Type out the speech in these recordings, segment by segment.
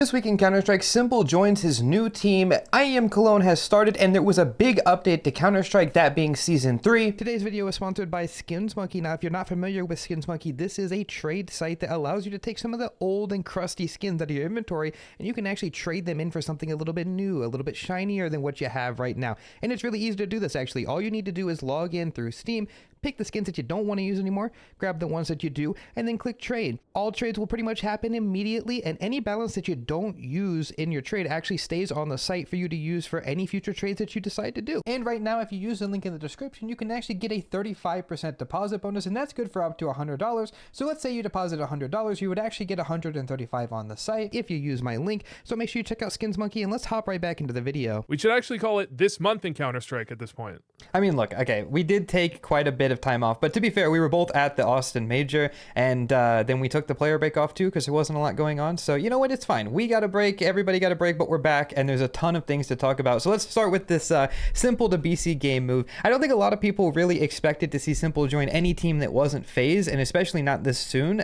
This week in Counter-Strike, s1mple joins his new team. IGL Cologne has started, and there was a big update to Counter-Strike, that being Season 3. Today's video is sponsored by s1mple. Now, if you're not familiar with s1mple, this is a trade site that allows you to take some of the old and crusty skins out of your inventory, and you can actually trade them in for something a little bit new, a little bit shinier than what you have right now. And it's really easy to do this, actually. All you need to do is log in through Steam, pick the skins that you don't want to use anymore, grab the ones that you do, and then click trade. All trades will pretty much happen immediately, and any balance that you don't use in your trade actually stays on the site for you to use for any future trades that you decide to do. And right now, if you use the link in the description, you can actually get a 35% deposit bonus, and that's good for up to $100. So let's say you deposit $100, you would actually get $135 on the site if you use my link. So make sure you check out s1mple, and let's hop right back into the video. We should actually call it This Month in Counter-Strike at this point. I mean, look, okay, we did take quite a bit of time off, but to be fair, we were both at the Austin Major, and then we took the player break off too because there wasn't a lot going on. So you know what, it's fine. We got a break, everybody got a break, but we're back, and there's a ton of things to talk about. So let's start with this s1mple to BC.GAME move. I don't think a lot of people really expected to see s1mple join any team that wasn't FaZe, and especially not this soon.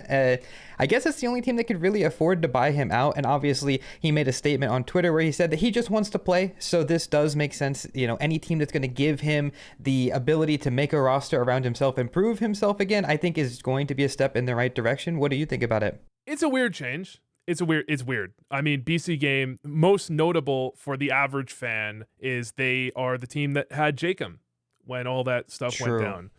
I guess it's the only team that could really afford to buy him out, and obviously he made a statement on Twitter where he said that he just wants to play, so this does make sense. You know, any team that's going to give him the ability to make a roster around himself and prove himself again, I think is going to be a step in the right direction. What do you think about it? It's a weird change. It's weird. I mean, BC.GAME, most notable for the average fan is they are the team that had s1mple when all that stuff went down.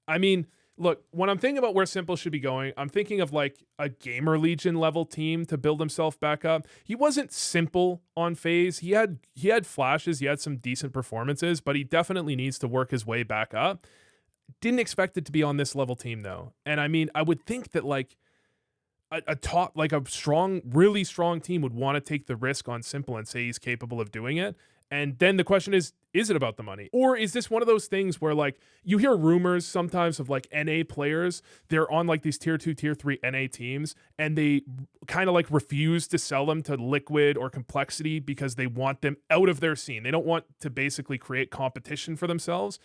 I mean, look, when I'm thinking about where s1mple should be going, I'm thinking of like a Gamer Legion level team to build himself back up. He wasn't s1mple on FaZe. He had flashes, he had some decent performances, but he definitely needs to work his way back up. Didn't expect it to be on this level team though. And I mean, I would think that like a top, like a strong, really strong team would want to take the risk on s1mple and say he's capable of doing it. And then the question is it about the money? Or is this one of those things where like you hear rumors sometimes of like NA players, they're on like these tier 2, tier 3 NA teams, and they kind of like refuse to sell them to Liquid or Complexity because they want them out of their scene. They don't want to basically create competition for themselves.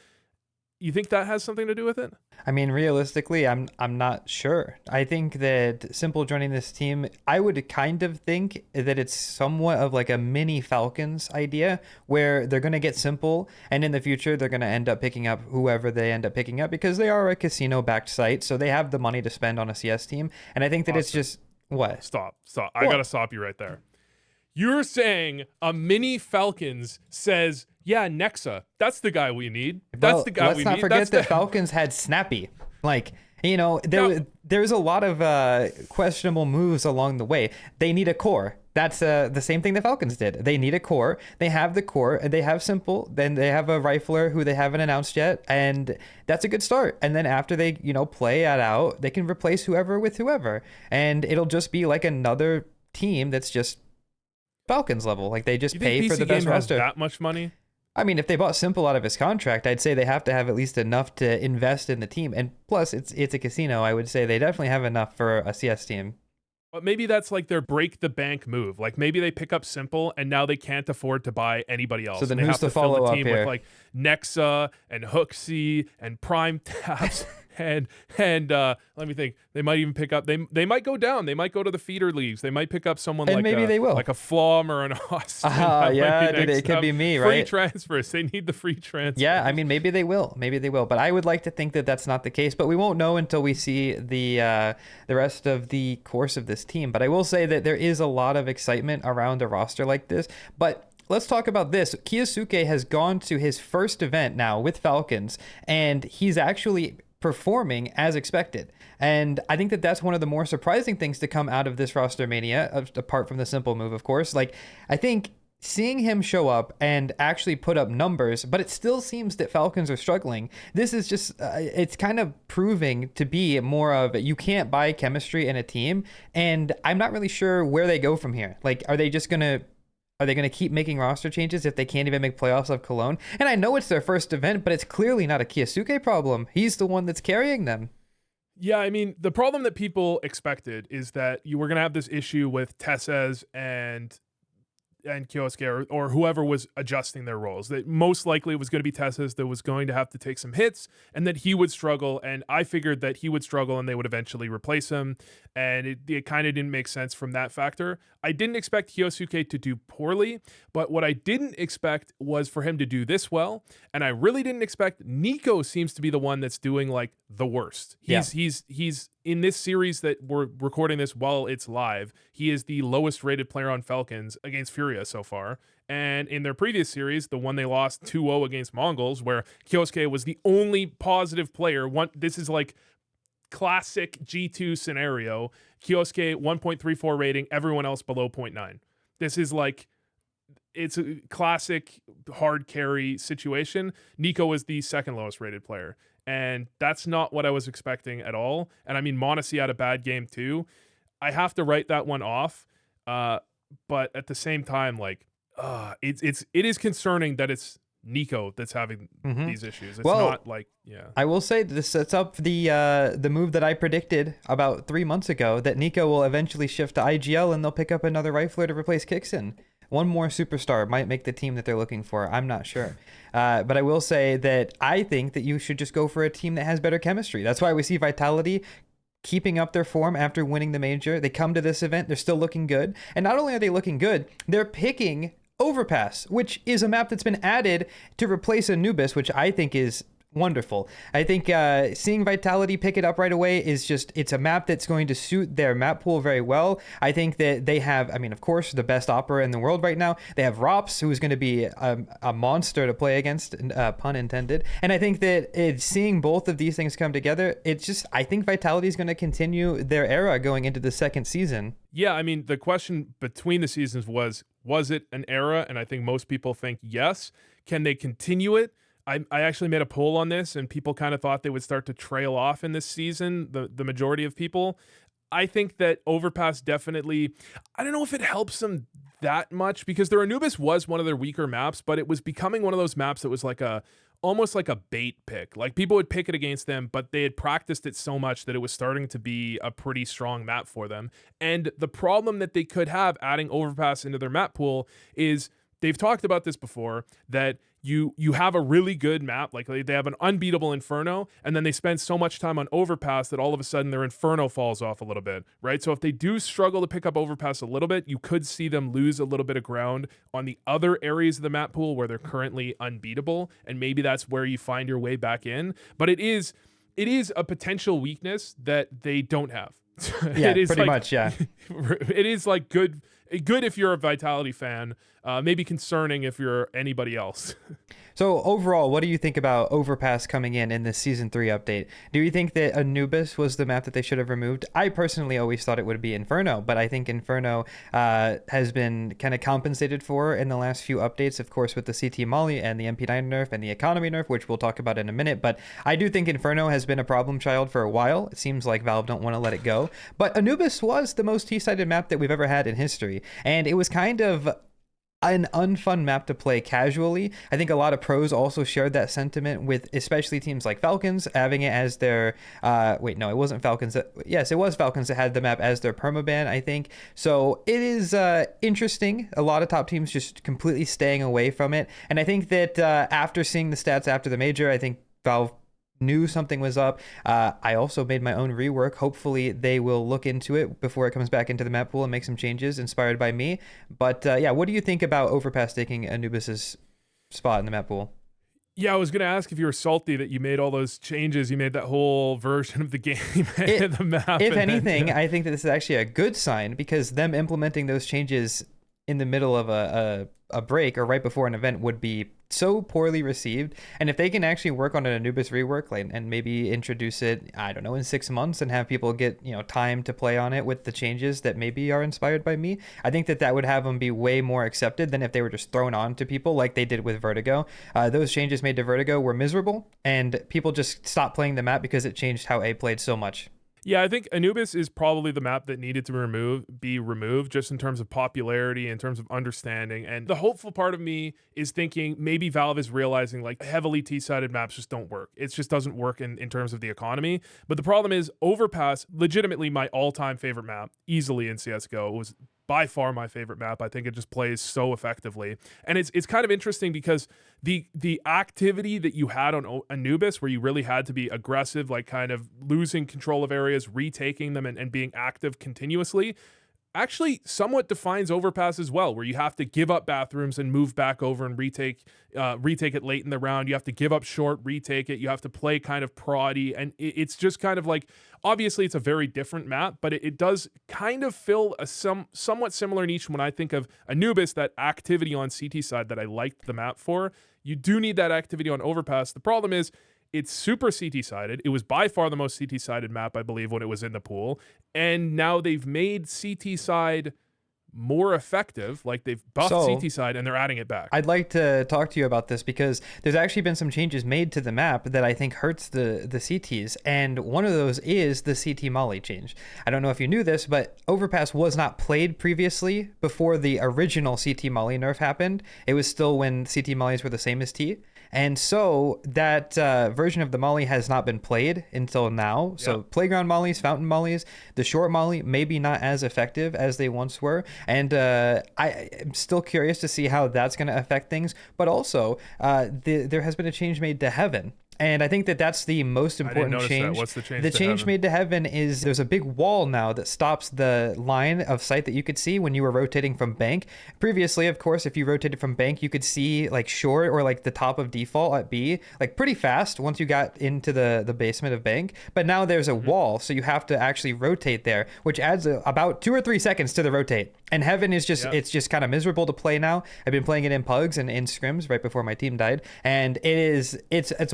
You think that has something to do with it? I mean, realistically, I'm not sure. I think that s1mple joining this team, I would kind of think that it's somewhat of like a mini Falcons idea where they're going to get s1mple, and in the future, they're going to end up picking up whoever they end up picking up because they are a casino-backed site, so they have the money to spend on a CS team. And I think that It's just... What? Stop. I got to stop you right there. You're saying a mini Falcons says, yeah, Nexa, that's the guy we need. That's the guy we need. Let's not forget that Falcons had Snappy. Like, you know, there's a lot of questionable moves along the way. They need a core. That's the same thing the Falcons did. They need a core. They have the core, and they have s1mple. Then they have a rifler who they haven't announced yet, and that's a good start. And then after they, you know, play it out, they can replace whoever with whoever, and it'll just be like another team that's just Falcons level. Like they just pay for the best roster. That much money? I mean, if they bought s1mple out of his contract, I'd say they have to have at least enough to invest in the team. And plus, it's a casino. I would say they definitely have enough for a CS team. But maybe that's like their break the bank move. Like maybe they pick up s1mple and now they can't afford to buy anybody else. So then they who's have to follow fill the up team here? with like Nexa and Hooksy and Prime Taps and let me think. They might even pick up. They might go down. They might go to the feeder leagues. They might pick up someone and maybe they will, like a Flom or an Austin. Yeah, dude, it could be me, right? Free transfers. They need the free transfers. Yeah, I mean, maybe they will. Maybe they will. But I would like to think that that's not the case. But we won't know until we see the rest of the course of this team. But I will say that there is a lot of excitement around a roster like this. But let's talk about this. kyousuke has gone to his first event now with Falcons, and he's actually performing as expected. And I think that that's one of the more surprising things to come out of this roster mania, apart from the s1mple move, of course. Like, I think seeing him show up and actually put up numbers, but it still seems that Falcons are struggling. This is just, it's kind of proving to be more of, you can't buy chemistry in a team. And I'm not really sure where they go from here. Like, are they going to keep making roster changes if they can't even make playoffs of Cologne? And I know it's their first event, but it's clearly not a kyousuke problem. He's the one that's carrying them. Yeah, I mean, the problem that people expected is that you were going to have this issue with Tessez and and kyousuke or whoever was adjusting their roles. That most likely it was going to be Tessas that was going to have to take some hits and that he would struggle. And I figured that he would struggle and they would eventually replace him. And it kind of didn't make sense from that factor. I didn't expect kyousuke to do poorly, but what I didn't expect was for him to do this well. And I really didn't expect Nico seems to be the one that's doing like the worst. He's in this series that we're recording this while it's live. He is the lowest rated player on Falcons against Furia so far. And in their previous series, the one they lost 2-0 against Mongols, where kyousuke was the only positive player. This is like classic G2 scenario. kyousuke 1.34 rating, everyone else below 0.9. This is like, it's a classic hard carry situation. Nico is the second lowest rated player, and that's not what I was expecting at all. And I mean, Monacy had a bad game too. I have to write that one off. But at the same time, like, it is concerning that it's Nico that's having these issues. It's not like, I will say this sets up the move that I predicted about 3 months ago, that Nico will eventually shift to IGL and they'll pick up another rifler to replace Kixon. One more superstar might make the team that they're looking for. I'm not sure. But I will say that I think that you should just go for a team that has better chemistry. That's why we see Vitality keeping up their form after winning the major. They come to this event, they're still looking good. And not only are they looking good, they're picking Overpass, which is a map that's been added to replace Anubis, which I think is wonderful. I think seeing Vitality pick it up right away it's a map that's going to suit their map pool very well. I think that they have, I mean, of course, the best opera in the world right now. They have Rops, who's going to be a monster to play against, pun intended. And I think that seeing both of these things come together, I think Vitality is going to continue their era going into the second season. Yeah, I mean, the question between the seasons was it an era? And I think most people think yes. Can they continue it? I actually made a poll on this, and people kind of thought they would start to trail off in this season, the majority of people. I think that Overpass definitely, I don't know if it helps them that much, because their Anubis was one of their weaker maps, but it was becoming one of those maps that was like almost like a bait pick. Like, people would pick it against them, but they had practiced it so much that it was starting to be a pretty strong map for them. And the problem that they could have adding Overpass into their map pool is, they've talked about this before, that you have a really good map, like they have an unbeatable Inferno, and then they spend so much time on Overpass that all of a sudden their Inferno falls off a little bit, right? So if they do struggle to pick up Overpass a little bit, you could see them lose a little bit of ground on the other areas of the map pool where they're currently unbeatable, and maybe that's where you find your way back in. But it is a potential weakness that they don't have. Yeah, it is pretty much, yeah. It is like good if you're a Vitality fan, maybe concerning if you're anybody else. So overall, what do you think about Overpass coming in this Season 3 update? Do you think that Anubis was the map that they should have removed? I personally always thought it would be Inferno, but I think Inferno has been kind of compensated for in the last few updates, of course, with the CT Molly and the MP9 nerf and the economy nerf, which we'll talk about in a minute. But I do think Inferno has been a problem child for a while. It seems like Valve don't want to let it go. But Anubis was the most T-sided map that we've ever had in history, and it was kind of an unfun map to play casually. I think a lot of pros also shared that sentiment, with especially teams like Falcons having it as their it wasn't Falcons. Yes, it was Falcons that had the map as their permaban, I think. So it is interesting. A lot of top teams just completely staying away from it. And I think that after seeing the stats after the major, I think Valve knew something was up. I also made my own rework. Hopefully they will look into it before it comes back into the map pool and make some changes inspired by me. But yeah, what do you think about Overpass taking Anubis's spot in the map pool? Yeah, I was going to ask if you were salty that you made all those changes. You made that whole version of the game and the map. If anything, I think that this is actually a good sign, because them implementing those changes in the middle of a break or right before an event would be so poorly received. And if they can actually work on an Anubis rework, like, and maybe introduce it, I don't know, in 6 months, and have people get, time to play on it with the changes that maybe are inspired by me, I think that would have them be way more accepted than if they were just thrown on to people like they did with Vertigo. Those changes made to Vertigo were miserable, and people just stopped playing the map because it changed how A played so much. Yeah, I think Anubis is probably the map that needed to be removed, just in terms of popularity, in terms of understanding. And the hopeful part of me is thinking maybe Valve is realizing, like, heavily T-sided maps just don't work. It just doesn't work in terms of the economy. But the problem is Overpass, legitimately my all-time favorite map, easily in CSGO, was by far my favorite map. I think it just plays so effectively. And it's kind of interesting because the activity that you had on Anubis, where you really had to be aggressive, like kind of losing control of areas, retaking them, and being active continuously, actually somewhat defines Overpass as well, where you have to give up bathrooms and move back over and retake it late in the round. You have to give up short, retake it. You have to play kind of proddy, and it's just kind of like, obviously it's a very different map, but it does kind of fill a somewhat similar niche. When I think of Anubis, that activity on CT side that I liked the map for, you do need that activity on Overpass. The problem is, it's super CT-sided. It was by far the most CT-sided map, I believe, when it was in the pool. And now they've made CT side more effective. Like, they've buffed CT side and they're adding it back. I'd like to talk to you about this because there's actually been some changes made to the map that I think hurts the CTs. And one of those is the CT molly change. I don't know if you knew this, but Overpass was not played previously before the original CT molly nerf happened. It was still when CT mollies were the same as T. And so that version of the molly has not been played until now. So playground mollies, fountain mollies, the short molly, maybe not as effective as they once were. And I'm still curious to see how that's going to affect things. But also, there has been a change made to Heaven. And I think that that's the most important change. What's the change? The change made to Heaven is there's a big wall now that stops the line of sight that you could see when you were rotating from bank. Previously, of course, if you rotated from bank, you could see like short or like the top of default at B, like pretty fast once you got into the basement of bank. But now there's a wall, so you have to actually rotate there, which adds about 2 or 3 seconds to the rotate. And Heaven is just, it's just kind of miserable to play now. I've been playing it in pugs and in scrims right before my team died. And it's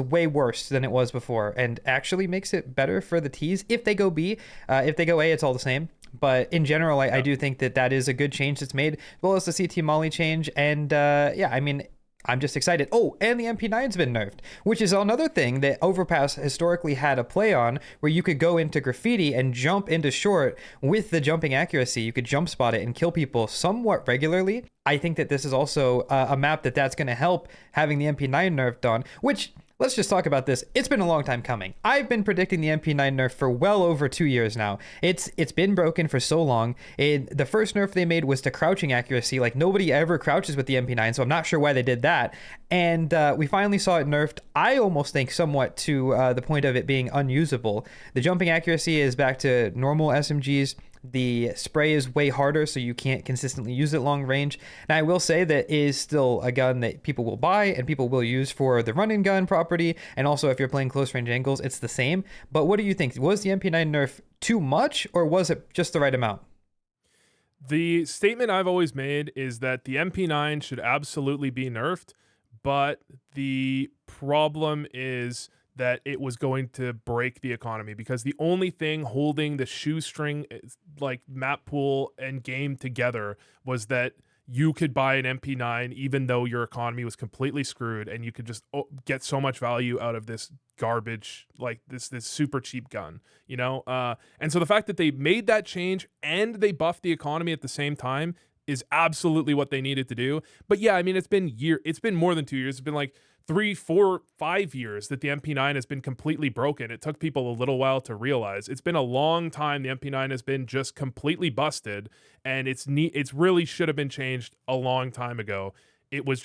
way worse than it was before, and actually makes it better for the T's if they go B. If they go A, it's all the same. But in general, I do think that is a good change that's made, as well as the CT molly change. And I mean, I'm just excited. Oh, and the MP9's been nerfed, which is another thing that Overpass historically had a play on, where you could go into graffiti and jump into short with the jumping accuracy. You could jump spot it and kill people somewhat regularly. I think that this is also a map that's going to help having the MP9 nerfed on, which... Let's just talk about this. It's been a long time coming. I've been predicting the MP9 nerf for well over 2 years now. It's been broken for so long. The first nerf they made was to crouching accuracy. Like, nobody ever crouches with the MP9, so I'm not sure why they did that. And we finally saw it nerfed, I almost think somewhat to the point of it being unusable. The jumping accuracy is back to normal SMGs. The spray is way harder, so you can't consistently use it long range. Now, I will say that is still a gun that people will buy and people will use for the run and gun property. And also, if you're playing close range angles, it's the same. But what do you think? Was the MP9 nerf too much, or was it just the right amount? The statement I've always made is that the MP9 should absolutely be nerfed, but the problem is that it was going to break the economy, because the only thing holding the shoestring, like map pool and game together, was that you could buy an MP9 even though your economy was completely screwed, and you could just get so much value out of this garbage, like this super cheap gun, you know? And so the fact that they made that change and they buffed the economy at the same time is absolutely what they needed to do. But yeah, I mean, it's been more than 2 years. It's been like 3, 4, 5 years that the MP9 has been completely broken. It took people a little while to realize. It's been a long time the MP9 has been just completely busted, and it's really should have been changed a long time ago. It was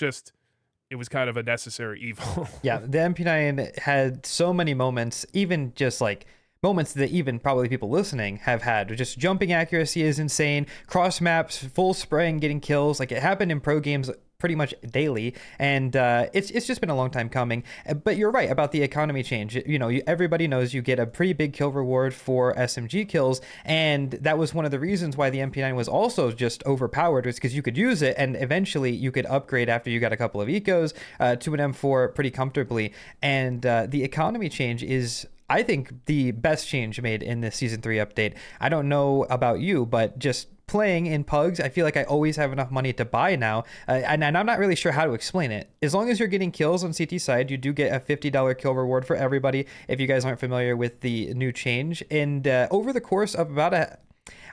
kind of a necessary evil. Yeah, the MP9 had so many moments, even just like moments that even probably people listening have had. Just jumping accuracy is insane. Cross maps, full spraying, getting kills. Like, it happened in pro games pretty much daily, and it's just been a long time coming. But you're right about the economy change. You know, everybody knows you get a pretty big kill reward for SMG kills, and that was one of the reasons why the MP9 was also just overpowered, was because you could use it, and eventually you could upgrade after you got a couple of ecos to an M4 pretty comfortably. And the economy change is, I think, the best change made in this Season 3 update. I don't know about you, but just playing in pugs, I feel like I always have enough money to buy now, and I'm not really sure how to explain it. As long as you're getting kills on CT side, you do get a $50 kill reward for everybody, if you guys aren't familiar with the new change. And over the course of about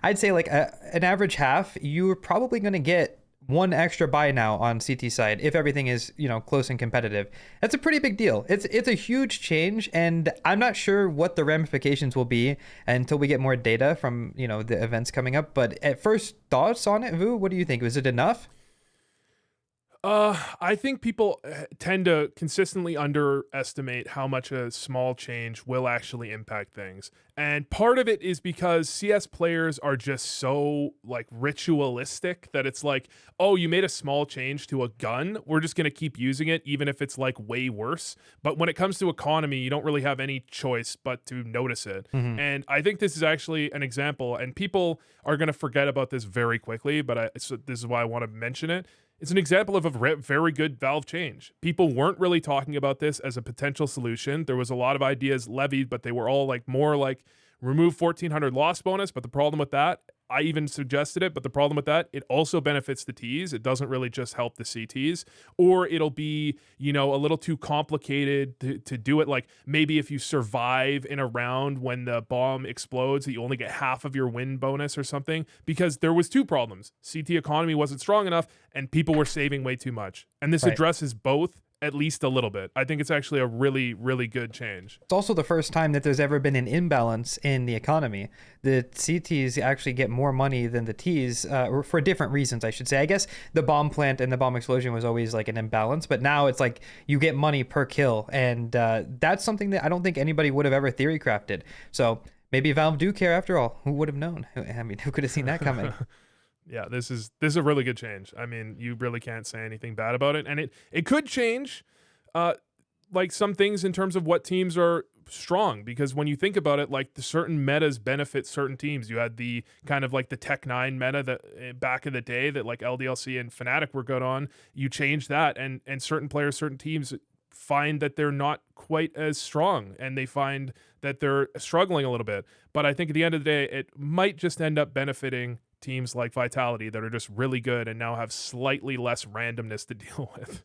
I'd say like an average half, you're probably going to get one extra buy now on CT side if everything is, close and competitive. That's a pretty big deal. It's a huge change, and I'm not sure what the ramifications will be until we get more data from, the events coming up. But at first thoughts on it, Vu, what do you think? Was it enough? I think people tend to consistently underestimate how much a small change will actually impact things. And part of it is because CS players are just so like ritualistic that it's like, oh, you made a small change to a gun. We're just going to keep using it, even if it's like way worse. But when it comes to economy, you don't really have any choice but to notice it. Mm-hmm. And I think this is actually an example, and people are going to forget about this very quickly, but so this is why I want to mention it. It's an example of a very good Valve change. People weren't really talking about this as a potential solution. There was a lot of ideas levied, but they were all like more like remove 1400 loss bonus. But the problem with that, I even suggested it, but the problem with that, it also benefits the Ts. It doesn't really just help the CTs, or it'll be, a little too complicated to do it. Like maybe if you survive in a round when the bomb explodes, that you only get half of your win bonus or something, because there was two problems. CT economy wasn't strong enough and people were saving way too much. And this addresses both at least a little bit. I think it's actually a really, really good change. It's also the first time that there's ever been an imbalance in the economy. The CTs actually get more money than the Ts for different reasons, I should say. I guess the bomb plant and the bomb explosion was always like an imbalance, but now it's like you get money per kill. And that's something that I don't think anybody would have ever theory crafted. So maybe Valve do care after all. Who would have known? I mean, who could have seen that coming? Yeah, this is a really good change. I mean, you really can't say anything bad about it, and it could change, like some things in terms of what teams are strong. Because when you think about it, like the certain metas benefit certain teams. You had the kind of like the Tech 9 meta that back in the day that like LDLC and Fnatic were good on. You change that, and certain players, certain teams find that they're not quite as strong, and they find that they're struggling a little bit. But I think at the end of the day, it might just end up benefiting teams like Vitality that are just really good and now have slightly less randomness to deal with.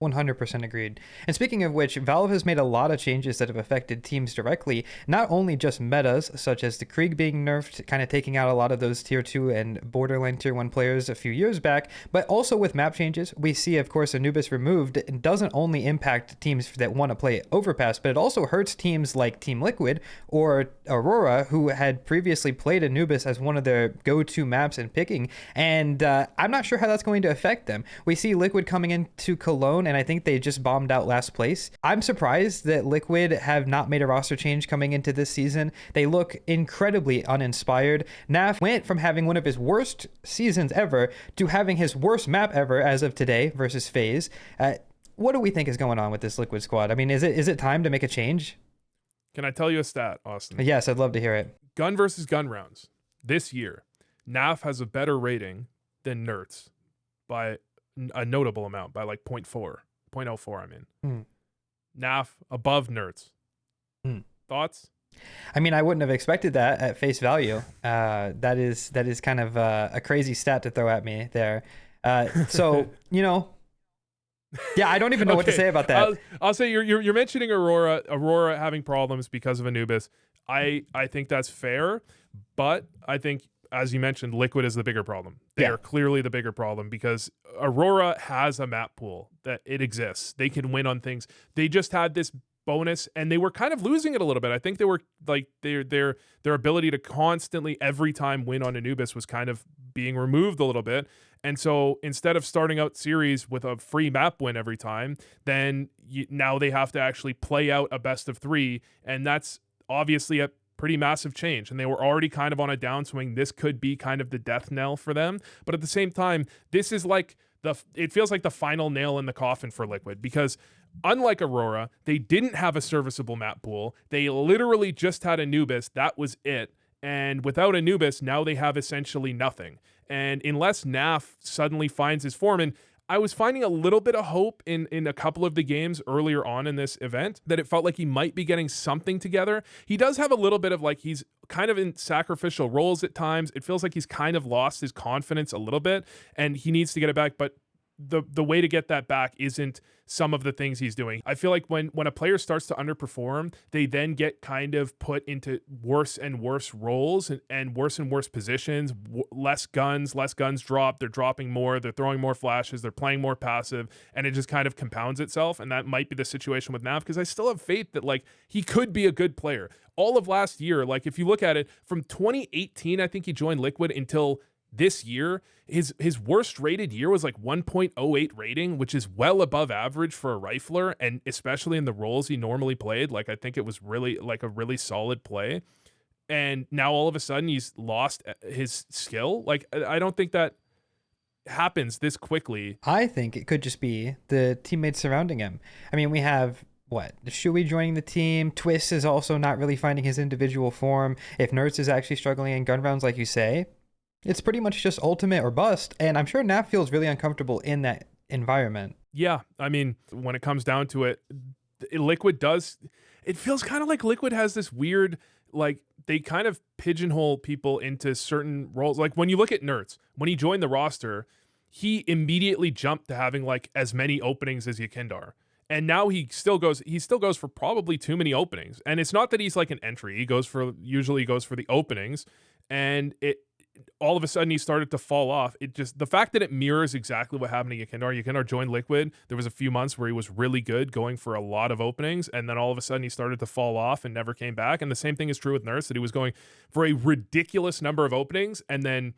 100% agreed. And speaking of which, Valve has made a lot of changes that have affected teams directly, not only just metas, such as the Krieg being nerfed, kind of taking out a lot of those tier 2 and borderline tier 1 players a few years back, but also with map changes. We see, of course, Anubis removed. It doesn't only impact teams that want to play Overpass, but it also hurts teams like Team Liquid or Aurora, who had previously played Anubis as one of their go-to maps in picking, and I'm not sure how that's going to affect them. We see Liquid coming into Cologne, and I think they just bombed out last place. I'm surprised that Liquid have not made a roster change coming into this season. They look incredibly uninspired. Naf went from having one of his worst seasons ever to having his worst map ever as of today versus FaZe. What do we think is going on with this Liquid squad? I mean, is it time to make a change? Can I tell you a stat, Austin? Yes, I'd love to hear it. Gun versus gun rounds. This year, NAF has a better rating than Nerds by a notable amount, by like 0.04, I mean. NAF above Nerds. Thoughts? I mean, I wouldn't have expected that at face value. That is kind of a crazy stat to throw at me there. So, yeah, I don't even know what to say about that. I'll say you're mentioning Aurora having problems because of Anubis. I think that's fair, but I think, as you mentioned, Liquid is the bigger problem. They are clearly the bigger problem because Aurora has a map pool that it exists. They can win on things. They just had this bonus and they were kind of losing it a little bit. I think they were like their ability to constantly every time win on Anubis was kind of being removed a little bit. And so instead of starting out series with a free map win every time, then now they have to actually play out a best of 3, and that's obviously a pretty massive change. And they were already kind of on a downswing. This could be kind of the death knell for them. But at the same time, this is like it feels like the final nail in the coffin for Liquid, because unlike Aurora, they didn't have a serviceable map pool. They literally just had Anubis. That was it. And without Anubis, now they have essentially nothing. And unless NAF suddenly finds his form, and I was finding a little bit of hope in a couple of the games earlier on in this event, that it felt like he might be getting something together. He does have a little bit of like, he's kind of in sacrificial roles at times. It feels like he's kind of lost his confidence a little bit, and he needs to get it back. But the way to get that back isn't some of the things he's doing. I feel like when a player starts to underperform, they then get kind of put into worse and worse roles and worse positions, less guns drop, they're dropping more, they're throwing more flashes, they're playing more passive, and it just kind of compounds itself. And that might be the situation with Nav, because I still have faith that like he could be a good player. All of last year, like if you look at it from 2018, I think he joined Liquid until this year, his worst rated year was like 1.08 rating, which is well above average for a rifler, and especially in the roles he normally played. Like I think it was really like a really solid play. And now all of a sudden he's lost his skill. Like I don't think that happens this quickly. I think it could just be the teammates surrounding him. I mean, we have Shui joining the team. Twist is also not really finding his individual form. If Nerds is actually struggling in gun rounds, like you say, it's pretty much just ultimate or bust. And I'm sure Nap feels really uncomfortable in that environment. Yeah. I mean, when it comes down to it, Liquid does, it feels kind of like Liquid has this weird, like they kind of pigeonhole people into certain roles. Like when you look at Nerds, when he joined the roster, he immediately jumped to having like as many openings as Yakindar. And now he still goes for probably too many openings. And it's not that he's like an entry. Usually he goes for the openings, and all of a sudden he started to fall off. It just, the fact that it mirrors exactly what happened to Yakindar. Yakindar joined Liquid. There was a few months where he was really good, going for a lot of openings, and then all of a sudden he started to fall off and never came back. And the same thing is true with Nurse, that he was going for a ridiculous number of openings, and then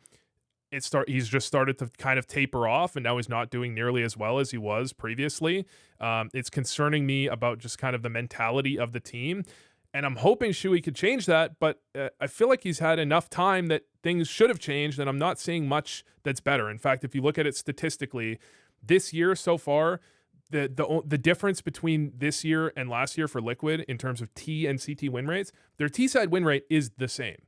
he's just started to kind of taper off, and now he's not doing nearly as well as he was previously. It's concerning me about just kind of the mentality of the team. And I'm hoping Shui could change that, but I feel like he's had enough time that things should have changed, and I'm not seeing much that's better. In fact, if you look at it statistically, this year so far, the difference between this year and last year for Liquid in terms of T and CT win rates, their T side win rate is the same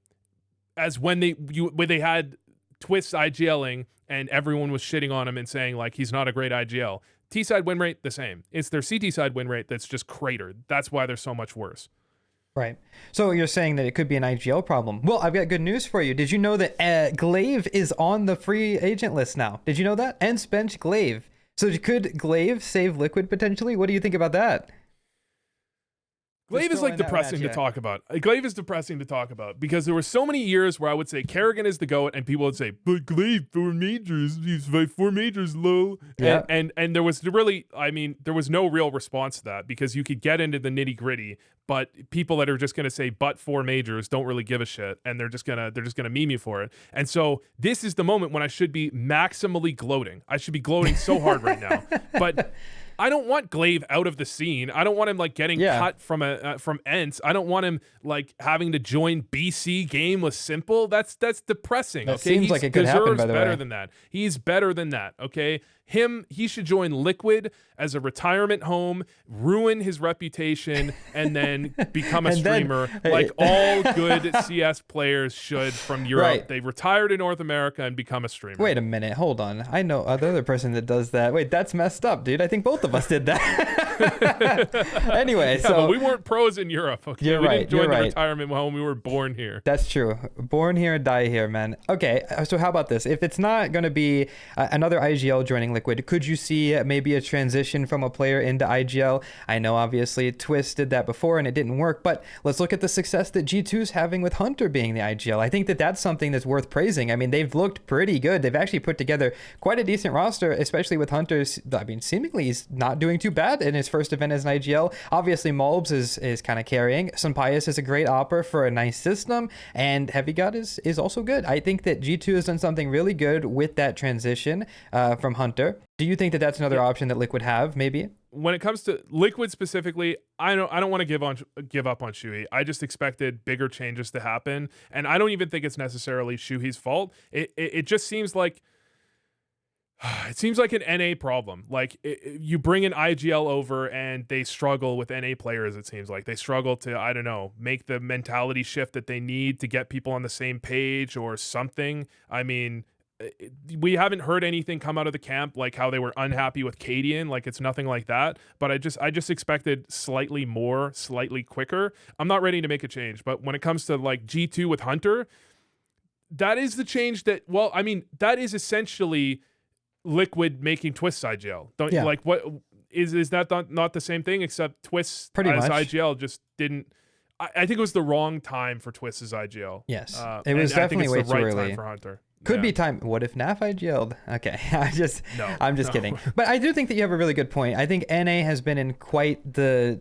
as when they had Twist IGLing and everyone was shitting on him and saying like he's not a great IGL. T side win rate the same. It's their CT side win rate that's just cratered. That's why they're so much worse. Right. So you're saying that it could be an IGL problem. Well, I've got good news for you. Did you know that Glaive is on the free agent list now? Did you know that? Ents bench Glaive. So could Glaive save Liquid potentially? What do you think about that? Glaive is like depressing to talk about. Glaive is depressing to talk about because there were so many years where I would say Kerrigan is the GOAT and people would say, but Glaive 4 majors, he's like 4 majors low. Yeah. And there was really, I mean, there was no real response to that because you could get into the nitty gritty, but people that are just going to say, but 4 majors don't really give a shit. And they're just going to meme you for it. And so this is the moment when I should be maximally gloating. I should be gloating so hard right now, but I don't want Glaive out of the scene. I don't want him like getting cut from Ents. I don't want him like having to join BC.GAME with s1mple. That's depressing. That okay, seems like it could happen. By the way, better than that. He's better than that. Okay, he should join Liquid as a retirement home, ruin his reputation, and then become a streamer like all good CS players should from Europe. Right. They retire to North America and become a streamer. Wait a minute, hold on. I know the other person that does that. Wait, that's messed up, dude. I think both of us did that. Anyway, yeah, but we weren't pros in Europe. Okay, we didn't join the retirement home. We were born here. That's true. Born here, die here, man. Okay, so how about this? If it's not going to be another IGL joining Liquid, could you see maybe a transition from a player into IGL? I know obviously Twist did that before and it didn't work, but let's look at the success that G2's having with Hunter being the IGL. I think that that's something that's worth praising. I mean, they've looked pretty good. They've actually put together quite a decent roster, especially with Hunter's. I mean, seemingly he's not doing too bad in his first event as an IGL. Obviously, Mulbs is kind of carrying. s1mple is a great opper for a nice system, and Heavy God is also good. I think that G2 has done something really good with that transition from Hunter. Do you think that that's another option that Liquid have, maybe? When it comes to Liquid specifically, I don't want to give up on Shuhei. I just expected bigger changes to happen, and I don't even think it's necessarily Shuhei's fault. It just seems like an NA problem. Like you bring an IGL over and they struggle with NA players. It seems like they struggle to, I don't know, make the mentality shift that they need to get people on the same page or something. I mean, we haven't heard anything come out of the camp like how they were unhappy with Cadian. Like it's nothing like that. But I just expected slightly more, slightly quicker. I'm not ready to make a change. But when it comes to like G2 with Hunter, that is the change that, well, I mean, that is essentially Liquid making Twist's IGL. Don't Yeah. like what is that not the same thing, except Twist Pretty as much. IGL just didn't. I think it was the wrong time for Twist as IGL. Yes, it was definitely way too early. Time for Hunter. Could be time. What if NAF IGL'd? Okay, I'm just kidding. But I do think that you have a really good point. I think NA has been in quite the.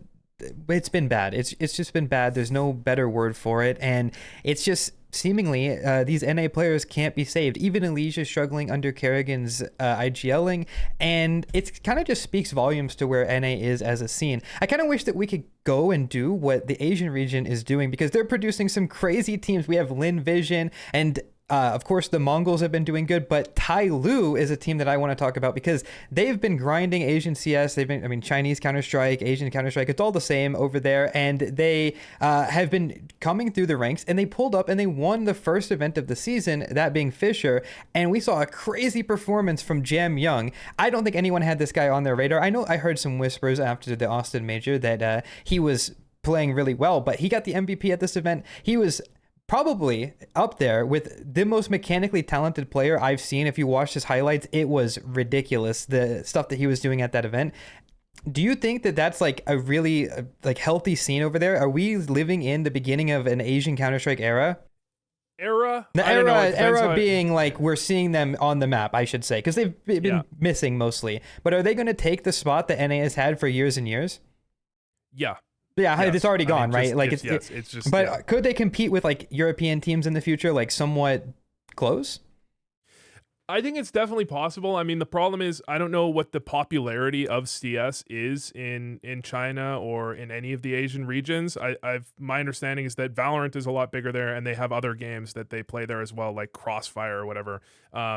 It's been bad. It's just been bad. There's no better word for it, and it's just seemingly these NA players can't be saved. Even Elysia's struggling under Kerrigan's IGLing, and it kind of just speaks volumes to where NA is as a scene. I kind of wish that we could go and do what the Asian region is doing, because they're producing some crazy teams. We have Lin Vision, and of course, the Mongols have been doing good, but Tai Lu is a team that I want to talk about because they've been grinding Asian CS. They've been, Chinese Counter-Strike, Asian Counter-Strike. It's all the same over there. And they have been coming through the ranks, and they pulled up and they won the first event of the season, that being Fisher. And we saw a crazy performance from Jam Young. I don't think anyone had this guy on their radar. I know I heard some whispers after the Austin Major that he was playing really well, but he got the MVP at this event. He was probably up there with the most mechanically talented player I've seen. If you watch his highlights, it was ridiculous, the stuff that he was doing at that event. Do you think that that's like a really like healthy scene over there? Are we living in the beginning of an Asian Counter-Strike era? The era being like we're seeing them on the map, I should say, because they've been missing mostly. But are they going to take the spot that NA has had for years and years? Yeah. Yeah, yes. It's already gone, right? Like it's just. But could they compete with like European teams in the future, like somewhat close? I think it's definitely possible. I mean, the problem is I don't know what the popularity of CS is in China or in any of the Asian regions. My understanding is that Valorant is a lot bigger there, and they have other games that they play there as well, like Crossfire or whatever.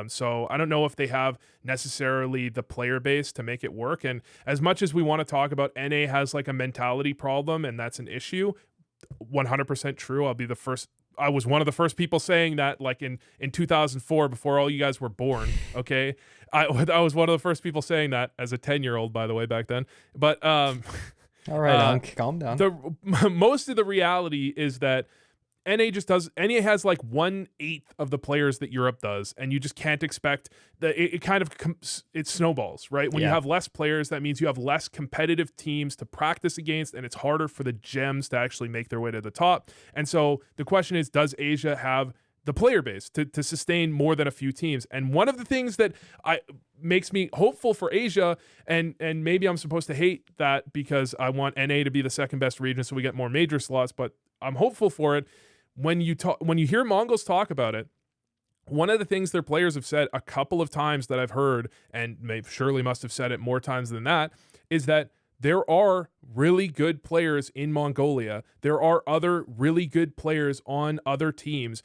So I don't know if they have necessarily the player base to make it work. And as much as we want to talk about NA has like a mentality problem, and that's an issue, 100% true. I was one of the first people saying that, like in 2004, before all you guys were born. Okay, I was one of the first people saying that as a 10-year-old, by the way, back then. But all right, calm down. Most of the reality is that NA has like 1/8 of the players that Europe does, and you just can't expect that. It snowballs, right? When you have less players, that means you have less competitive teams to practice against, and it's harder for the gems to actually make their way to the top. And so the question is, does Asia have the player base to sustain more than a few teams? And one of the things that makes me hopeful for Asia, and maybe I'm supposed to hate that because I want NA to be the second best region so we get more major slots, but I'm hopeful for it. When you hear Mongols talk about it, one of the things their players have said a couple of times that I've heard, and surely must have said it more times than that, is that there are really good players in Mongolia. There are other really good players on other teams,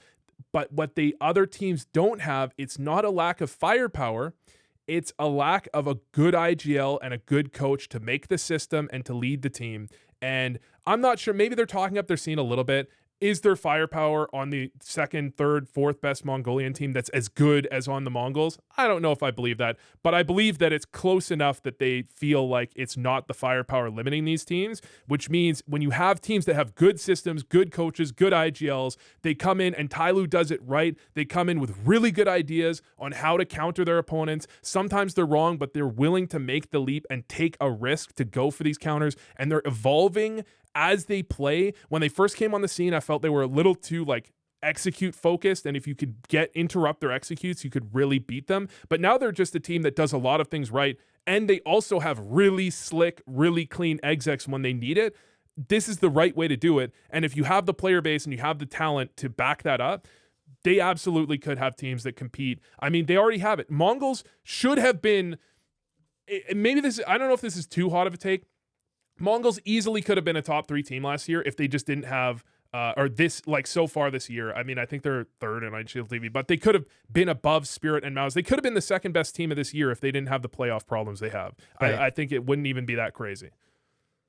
but what the other teams don't have, it's not a lack of firepower. It's a lack of a good IGL and a good coach to make the system and to lead the team. And I'm not sure, maybe they're talking up their scene a little bit. Is there firepower on the second, third, fourth best Mongolian team that's as good as on the Mongols? I don't know if I believe that, but I believe that it's close enough that they feel like it's not the firepower limiting these teams, which means when you have teams that have good systems, good coaches, good IGLs, they come in, and Tai Lu does it right. They come in with really good ideas on how to counter their opponents. Sometimes they're wrong, but they're willing to make the leap and take a risk to go for these counters, and they're evolving as they play. When they first came on the scene, I felt they were a little too like execute focused, and if you could interrupt their executes, you could really beat them. But now they're just a team that does a lot of things right, and they also have really slick, really clean execs when they need it. This is the right way to do it, and if you have the player base and you have the talent to back that up, they absolutely could have teams that compete. I mean, they already have it. Mongols should have been, maybe this, I don't know if this is too hot of a take, Mongols easily could have been a top 3 team last year if they just didn't have, or this, like so far this year. I mean, I think they're third in IGL TV, but they could have been above Spirit and Mouse. They could have been the second best team of this year if they didn't have the playoff problems they have. Right. I think it wouldn't even be that crazy.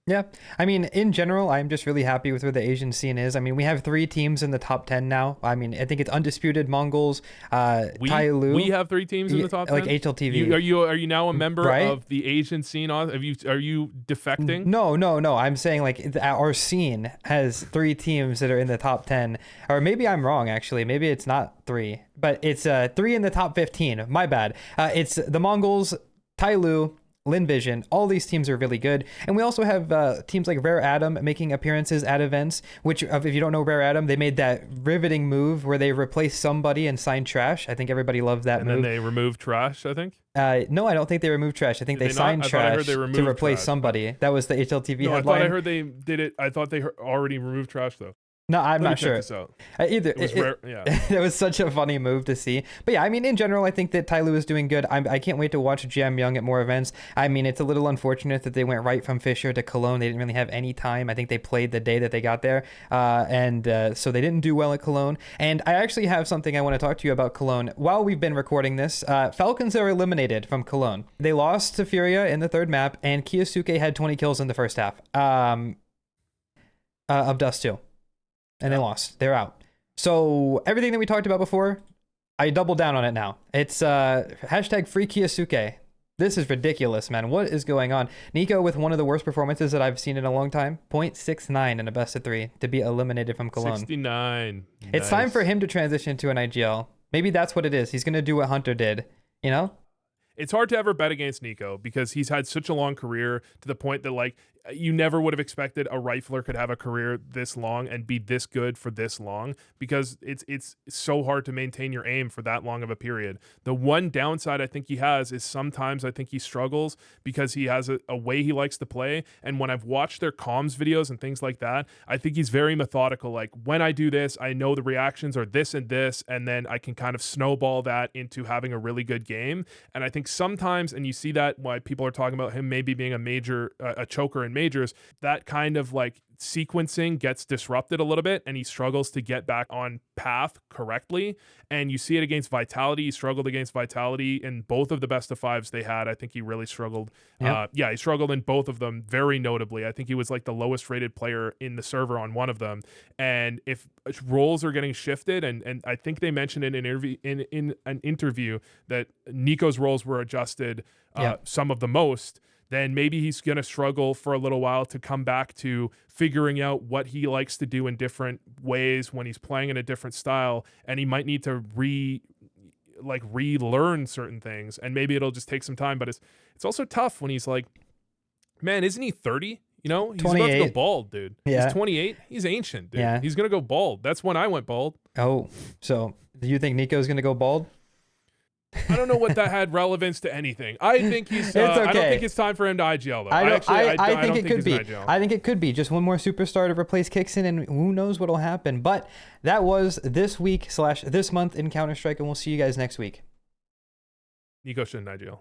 Yeah. I mean, in general, I'm just really happy with where the Asian scene is. I mean, we have 3 teams in the top 10 now. I mean, I think it's undisputed Mongols, Tyloo. We have 3 teams in the top 10. Like HLTV. Are you now a member right? of the Asian scene? Are you defecting? No. I'm saying like our scene has 3 teams that are in the top 10, or maybe I'm wrong actually. Maybe it's not 3, but it's 3 in the top 15. My bad. It's the Mongols, Tyloo, Lin Vision. All these teams are really good, and we also have teams like Rare Atom making appearances at events, which if you don't know Rare Atom, they made that riveting move where they replaced somebody and signed Trash. I think everybody loved that move. And then they removed Trash, I think. No, I don't think they removed Trash. I think they signed Trash to replace somebody. That was the HLTV headline. I thought I heard they did it. I thought they already removed Trash though. No, I'm not sure. Either. It was such a funny move to see. But yeah, I mean, in general, I think that Tyloo is doing good. I can't wait to watch Jam Young at more events. I mean, it's a little unfortunate that they went right from Fisher to Cologne. They didn't really have any time. I think they played the day that they got there. So they didn't do well at Cologne. And I actually have something I want to talk to you about Cologne. While we've been recording this, Falcons are eliminated from Cologne. They lost to Furia in the 3rd map, and kyousuke had 20 kills in the first half. Of Dust 2. And they lost. They're out. So everything that we talked about before, I double down on it now. It's hashtag free kyousuke. This is ridiculous, man. What is going on? Nico with one of the worst performances that I've seen in a long time. 0.69 in a best of 3 to be eliminated from Cologne. 69. It's time for him to transition to an IGL. Maybe that's what it is. He's going to do what Hunter did, you know? It's hard to ever bet against Nico because he's had such a long career to the point that like you never would have expected a rifler could have a career this long and be this good for this long, because it's so hard to maintain your aim for that long of a period. The one downside I think he has is sometimes I think he struggles because he has a way he likes to play. And when I've watched their comms videos and things like that, I think he's very methodical. Like, when I do this, I know the reactions are this and this, and then I can kind of snowball that into having a really good game. And I think sometimes, and you see that why people are talking about him maybe being a choker in majors, that kind of like sequencing gets disrupted a little bit and he struggles to get back on path correctly. And you see it against Vitality. He struggled against Vitality in both of the best of 5s they had. I think he really struggled. Yep. He struggled in both of them very notably. I think he was like the lowest rated player in the server on one of them. And if roles are getting shifted, and I think they mentioned in an interview that Nico's roles were adjusted some of the most, then maybe he's going to struggle for a little while to come back to figuring out what he likes to do in different ways when he's playing in a different style. And he might need to relearn certain things, and maybe it'll just take some time. But it's also tough when he's like, man, isn't he 30? You know, he's 28. about to go bald, dude. Yeah. He's 28. He's ancient, dude. Yeah. He's going to go bald. That's when I went bald. Oh, so do you think Nico's going to go bald? I don't know what that had relevance to anything. I think he's. It's okay. I don't think it's time for him to IGL though. I think it could be. I think it could be just one more superstar to replace Kixon, and who knows what'll happen. But that was this week / this month in Counter-Strike, and we'll see you guys next week. Nico shouldn't IGL.